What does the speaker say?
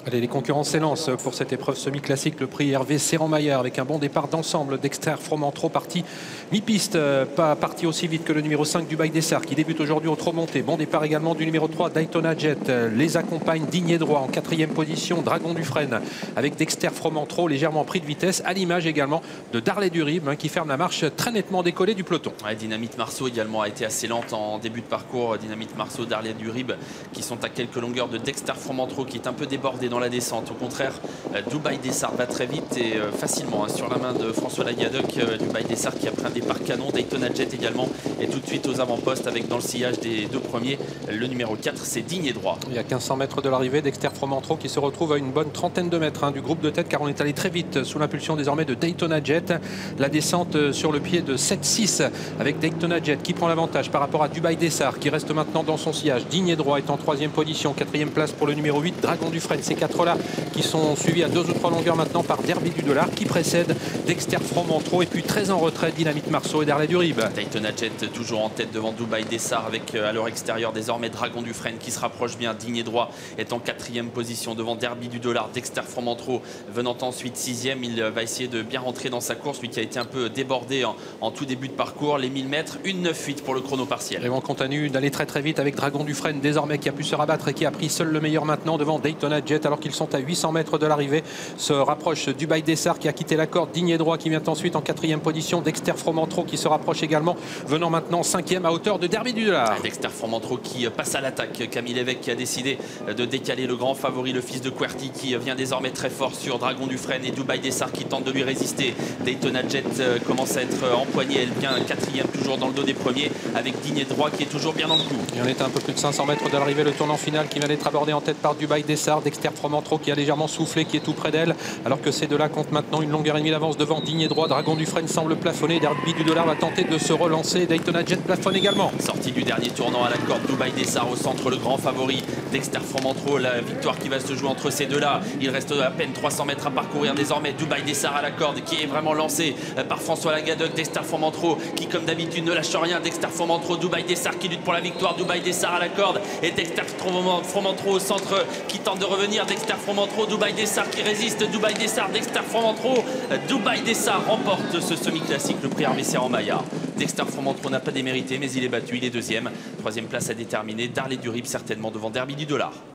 Allez, les concurrents s'élancent pour cette épreuve semi-classique, le prix Hervé Serrand-Maillard, avec un bon départ d'ensemble. Dexter Fromentro parti mi-piste, pas parti aussi vite que le numéro 5 Dubaï Dessart qui débute aujourd'hui au trot monté. Bon départ également du numéro 3 Daytona Jet. Les accompagne Digne et Droit en 4e position, Dragon du Frêne avec Dexter Fromentro légèrement pris de vitesse, à l'image également de Darley Durib qui ferme la marche très nettement décollée du peloton. Ouais, Dynamite Marceau également a été assez lente en début de parcours. Dynamite Marceau, Darley Durib qui sont à quelques longueurs de Dexter Fromentro qui est un peu débordé dans la descente. Au contraire, Dubaï Dessart va très vite et facilement sur la main de François Lagadoc. Dubaï Dessart qui a pris un départ canon, Daytona Jet également et tout de suite aux avant-postes avec dans le sillage des deux premiers le numéro 4, c'est Digne et Droit. Il y a 1500 mètres de l'arrivée, Dexter Fromentro qui se retrouve à une bonne trentaine de mètres du groupe de tête, car on est allé très vite sous l'impulsion désormais de Daytona Jet. La descente sur le pied de 7-6 avec Daytona Jet qui prend l'avantage par rapport à Dubaï Dessart qui reste maintenant dans son sillage. Digne et Droit est en 3e position, 4e place pour le numéro 8 Dragon du Frêne. Ces quatre-là qui sont suivis à 2 ou 3 longueurs maintenant par Derby du Dollar qui précède Dexter Fromentro, et puis très en retrait Dynamite Marceau et Darley Durib. Daytona Jet toujours en tête devant Dubaï Dessart avec à leur extérieur désormais Dragon du Frêne qui se rapproche bien. Digne et Droit est en 4e position devant Derby du Dollar. Dexter Fromentro venant ensuite 6e, il va essayer de bien rentrer dans sa course, lui qui a été un peu débordé en tout début de parcours. Les 1000 mètres, 1,98 pour le chrono partiel. Et on continue d'aller très très vite avec Dragon du Frêne désormais qui a pu se rabattre et qui a pris seul le meilleur maintenant devant Daytona Jet alors qu'ils sont à 800 mètres de l'arrivée. Se rapproche Dubaï Dessart qui a quitté la corde. Digne et Droit qui vient ensuite en 4e position. Dexter Fromentro qui se rapproche également, venant maintenant 5e à hauteur de Derby du Dollar. Dexter Fromentro qui passe à l'attaque. Camille Lévesque qui a décidé de décaler le grand favori, le fils de Querty, qui vient désormais très fort sur Dragon du Frêne, et Dubaï Dessart qui tente de lui résister. Daytona Jet commence à être empoignée, elle vient 4e toujours dans le dos des premiers avec Digne et Droit qui est toujours bien dans le coup. Et on est à un peu plus de 500 mètres de l'arrivée, le tournant final qui vient d'être abordé en tête par Dubaï Dessart. Dexter Fromentro qui a légèrement soufflé, qui est tout près d'elle, alors que ces deux-là comptent maintenant une longueur et demie d'avance devant Digne et Droit. Dragon du Frêne semble plafonner, Derby du Dollar va tenter de se relancer, Daytona Jet plafonne également. Sortie du dernier tournant à la corde, Dubaï Dessart au centre, le grand favori. Dexter Fromentro, la victoire qui va se jouer entre ces deux-là. Il reste à peine 300 mètres à parcourir désormais. Dubaï Dessart à la corde qui est vraiment lancé par François Lagadoc. Dexter Fromentro qui comme d'habitude ne lâche rien. Dexter Fromentro, Dubaï Dessart qui lutte pour la victoire. Dubaï Dessart à la corde et Dexter Fromentro au centre qui tente de revenir. Dexter Fromentro, Dubaï Dessart qui résiste. Dubaï Dessart, Dexter Fromentro. Dubaï Dessart remporte ce semi-classique, le prix Hervé Serrand-Maillard. Dexter Fromentro n'a pas démérité, mais il est battu, il est 2e. 3e place à déterminer. Darley Durib certainement devant Derby du Dollar.